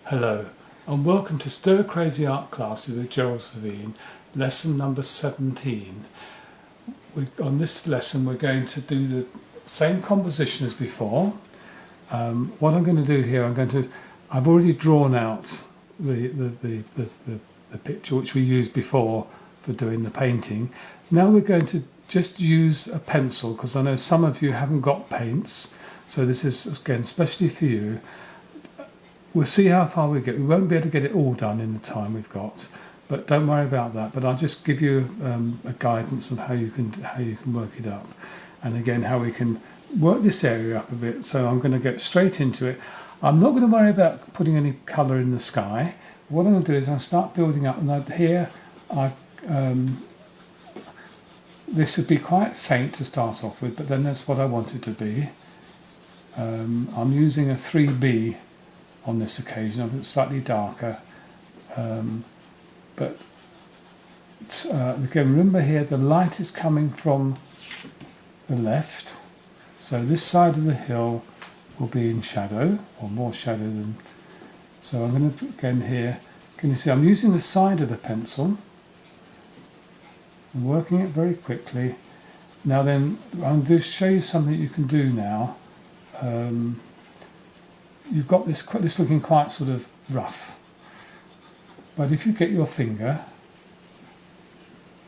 Hello and welcome to Stir Crazy Art Classes with Gerald Savine, lesson number 17. On this lesson we're going to do the same composition as before. What I'm going to do here, I've already drawn out the picture which we used before for doing the painting. Now we're going to just use a pencil because I know some of you haven't got paints, so this is again especially for you. We'll see how far we get. We won't be able to get it all done in the time we've got, but don't worry about that. But I'll just give you a guidance on how you can work it up, and again how we can work this area up a bit. So I'm going to get straight into it. I'm not going to worry about putting any colour in the sky. What I'm going to do is I'll start building up, and this would be quite faint to start off with, but then that's what I want it to be. I'm using a 3B. On this occasion, I've got slightly darker, but again, remember here the light is coming from the left, so this side of the hill will be in shadow, or more shadow than. So I'm going to again here. Can you see I'm using the side of the pencil? I'm working it very quickly. Now then, I'm going to show you something you can do now. You've got this looking quite sort of rough, but if you get your finger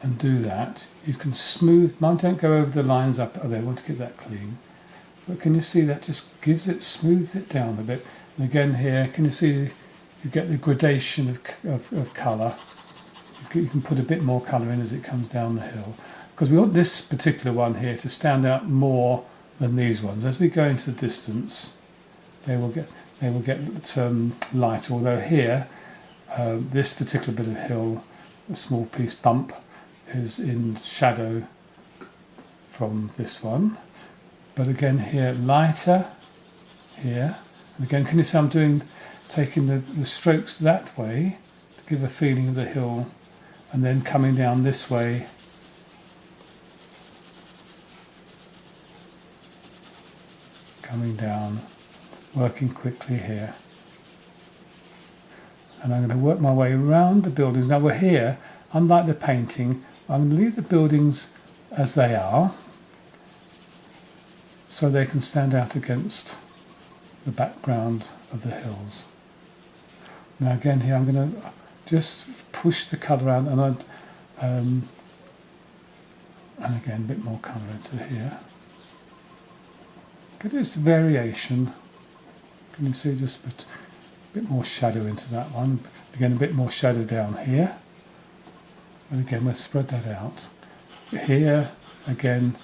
and do that, you can smooth. Mine don't go over the lines up there. I want to get that clean, but can you see that just smooths it down a bit? And again here, can you see you get the gradation of colour? You can put a bit more colour in as it comes down the hill, because we want this particular one here to stand out more than these ones. As we go into the distance, they will get light. Although here, this particular bit of hill, a small piece bump, is in shadow from this one. But again here, lighter here. And again, can you see I'm taking the strokes that way to give a feeling of the hill, and then coming down this way. Coming down. Working quickly here, and I'm going to work my way around the buildings. Now we're here, unlike the painting, I'm going to leave the buildings as they are so they can stand out against the background of the hills. Now again here I'm going to just push the colour out, and again a bit more colour into here. Get this variation. Can you see just a bit more shadow into that one? Again, a bit more shadow down here. And again, we'll spread that out. Here, again,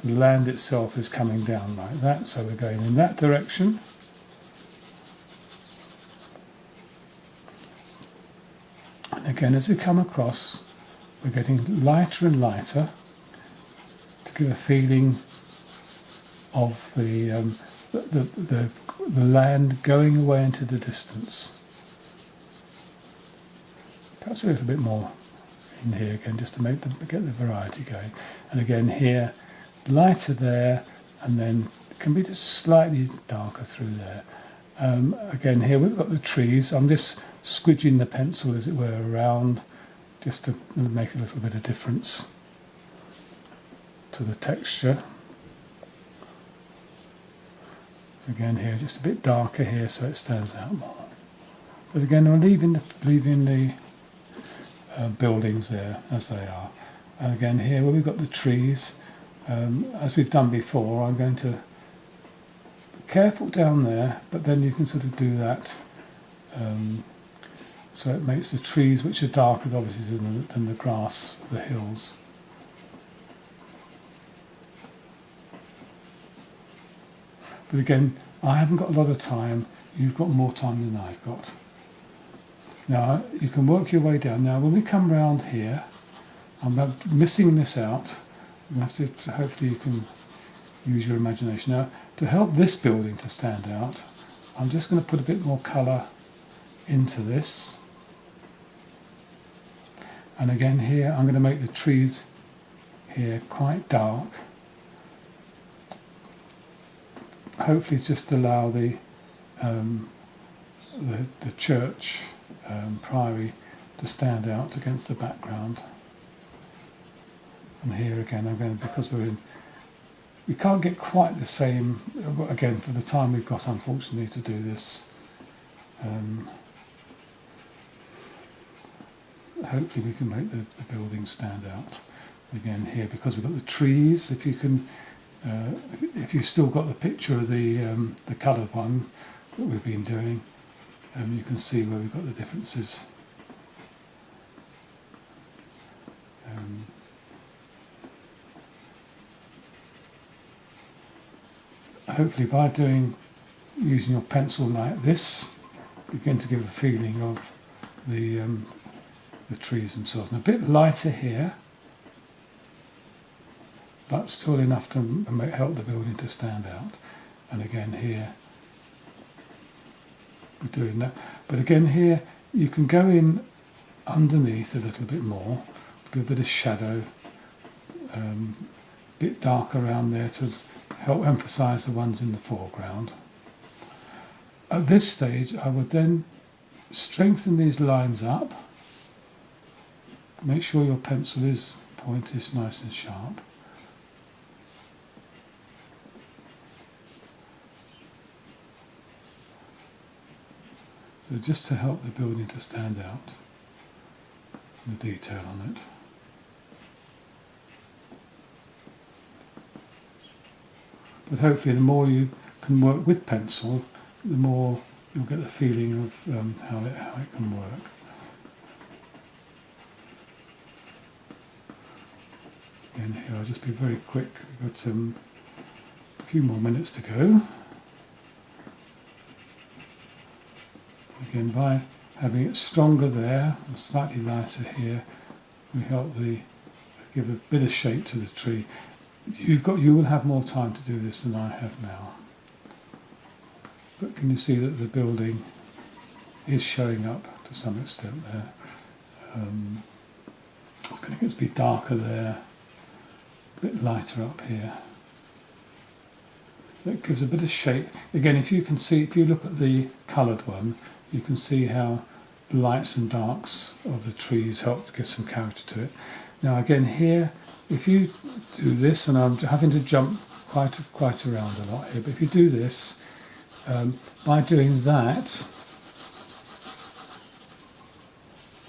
the land itself is coming down like that, so we're going in that direction. And again, as we come across, we're getting lighter and lighter to give a feeling of the land going away into the distance. Perhaps a little bit more in here again, just to get the variety going. And again here, lighter there, and then it can be just slightly darker through there. Again here we've got the trees. I'm just squidging the pencil, as it were, around, just to make a little bit of difference to the texture. Again here, just a bit darker here, so it stands out more. But again, I'm leaving the buildings there as they are. And again here, where we've got the trees, as we've done before, I'm going to be careful down there, but then you can sort of do that, so it makes the trees, which are darker obviously than the grass of the hills. But again, I haven't got a lot of time. You've got more time than I've got. Now, you can work your way down. Now, when we come round here, I'm missing this out. You have to, hopefully you can use your imagination. Now, to help this building to stand out, I'm just going to put a bit more colour into this. And again here, I'm going to make the trees here quite dark. Hopefully just allow the the church priory to stand out against the background. And here again, because we can't get quite the same, again, for the time we've got, unfortunately, to do this. Hopefully we can make the building stand out. Again here, because we've got the trees, if you've still got the picture of the coloured one that we've been doing, you can see where we've got the differences. Hopefully by using your pencil like this, begin to give a feeling of the trees themselves. And a bit lighter here, but still enough to help the building to stand out. And again here, we're doing that. But again here, you can go in underneath a little bit more, give a bit of shadow, a bit dark around there to help emphasise the ones in the foreground. At this stage, I would then strengthen these lines up. Make sure your pencil point is nice and sharp. So just to help the building to stand out, the detail on it. But hopefully the more you can work with pencil, the more you'll get the feeling of how it can work. Again here, I'll just be very quick. We've got a few more minutes to go. Again, by having it stronger there and slightly lighter here, we help give a bit of shape to the tree. You will have more time to do this than I have now. But can you see that the building is showing up to some extent there? It's going to get to be darker there, a bit lighter up here. That gives a bit of shape. Again, if you look at the coloured one, you can see how the lights and darks of the trees help to give some character to it. Now again here, if you do this, and I'm having to jump quite around a lot here, but if you do this, by doing that,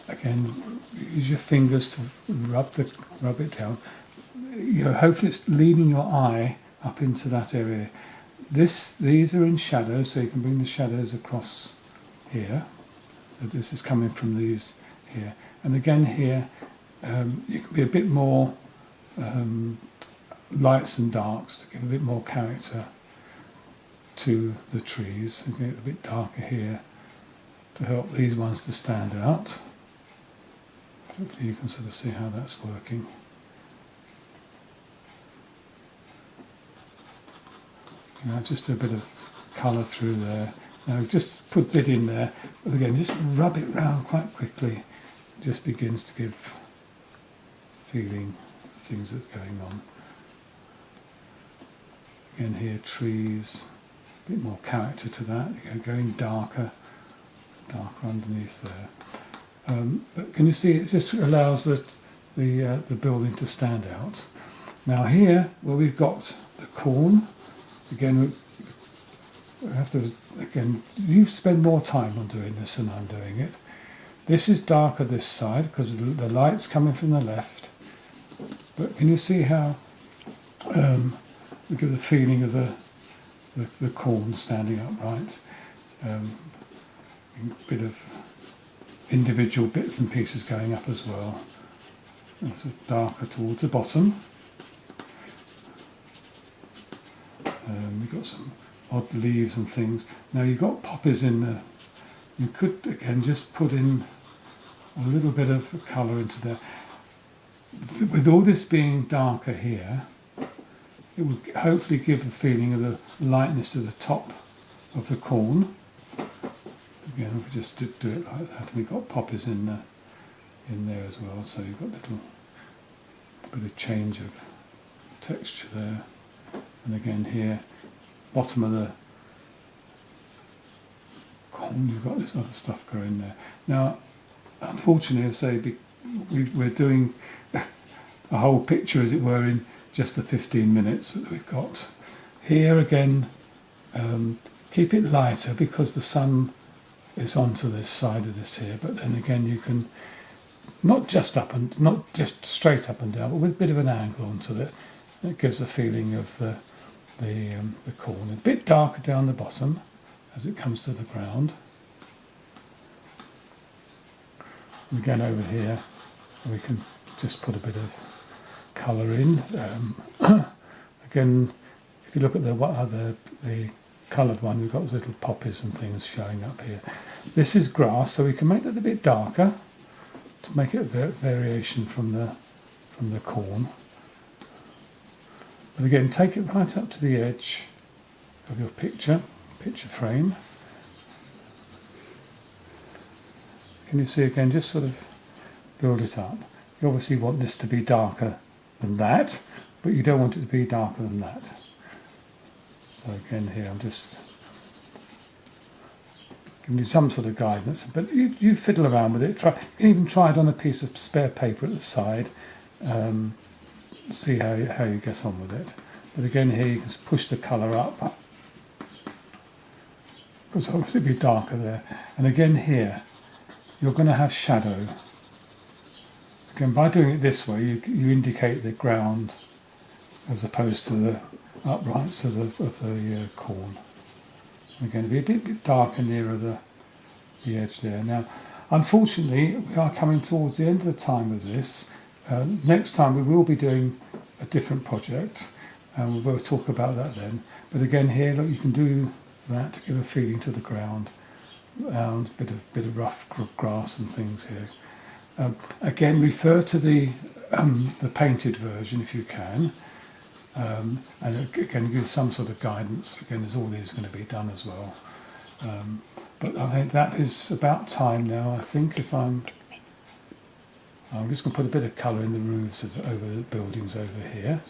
again, use your fingers to rub it down. Hopefully it's leading your eye up into that area. These are in shadow, so you can bring the shadows across here. So this is coming from these here. And again here, you can be a bit more lights and darks to give a bit more character to the trees, and get a bit darker here to help these ones to stand out. Hopefully you can sort of see how that's working. Now just a bit of colour through there. Now just put a bit in there, but again just rub it round quite quickly. It just begins to give feeling of things that are going on. Again here, trees, a bit more character to that, going darker underneath there. But can you see it just allows the building to stand out. Now here, where we've got the corn, again we have to, again, you spend more time on doing this than I'm doing it. This is darker this side because the light's coming from the left. But can you see how we get the feeling of the corn standing upright? A bit of individual bits and pieces going up as well. It's darker towards the bottom. We've got some odd leaves and things. Now you've got poppies in there. You could again just put in a little bit of colour into there. With all this being darker here, it will hopefully give a feeling of the lightness to the top of the corn. Again, we just do it like that. We've got poppies in there as well, so you've got a little bit of change of texture there. And again here, bottom of the and you've got this other stuff growing there. Now, unfortunately, I say we're doing a whole picture, as it were, in just the 15 minutes that we've got. Here again, keep it lighter because the sun is onto this side of this here, but then again you can not just straight up and down, but with a bit of an angle onto it. It gives the feeling of the corn. A bit darker down the bottom as it comes to the ground. And again over here we can just put a bit of colour in. Again, if you look at the coloured one, we've got those little poppies and things showing up here. This is grass, so we can make that a bit darker to make it a variation from the corn. But again, take it right up to the edge of your picture frame. Can you see again, just sort of build it up. You obviously want this to be darker than that, but you don't want it to be darker than that. So again here I'm just giving you some sort of guidance, but you fiddle around with it. You can even try it on a piece of spare paper at the side, see how you get on with it. But again here you can push the colour up, because obviously it'll be darker there. And again here you're going to have shadow. Again, by doing it this way you indicate the ground as opposed to the uprights of the corn. Again, it'll be a bit darker nearer the edge there. Now, unfortunately, we are coming towards the end of the time of this. Next time we will be doing a different project, and we will talk about that then. But again, here, look, you can do that to give a feeling to the ground, and a bit of rough grass and things here. Again, refer to the painted version if you can. And again, give some sort of guidance. Again, as all these are going to be done as well. But I think that is about time now. I think if I'm just going to put a bit of colour in the roofs over the buildings over here.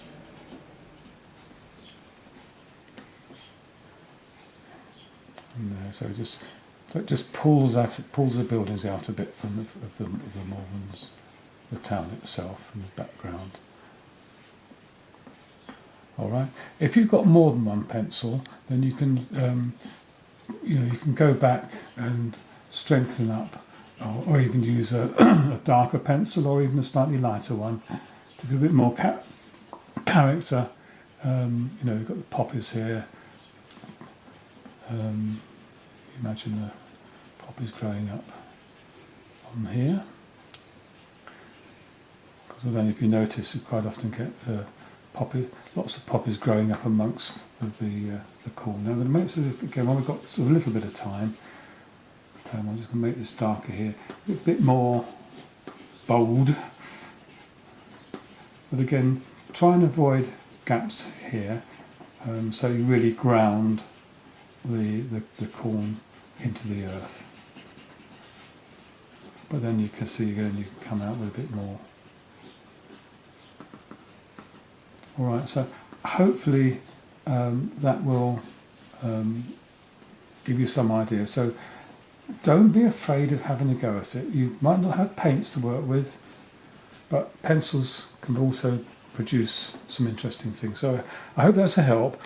And there, so it just pulls the buildings out a bit from the Malverns, the town itself, and the background. All right. If you've got more than one pencil, then you can, you can go back and strengthen up, or you can use a darker pencil, or even a slightly lighter one, to give a bit more character. You've got the poppies here. Imagine the poppies growing up on here. Because then, if you notice, you quite often get lots of poppies growing up amongst the corn. Now, I'm going to make this again. While we've got sort of a little bit of time, I'm just going to make this darker here, a bit more bold. But again, try and avoid gaps here, so you really ground the corn into the earth. But then you can see again, you can come out with a bit more. All right, so hopefully that will give you some idea. So don't be afraid of having a go at it. You might not have paints to work with, but pencils can also produce some interesting things. So I hope that's a help.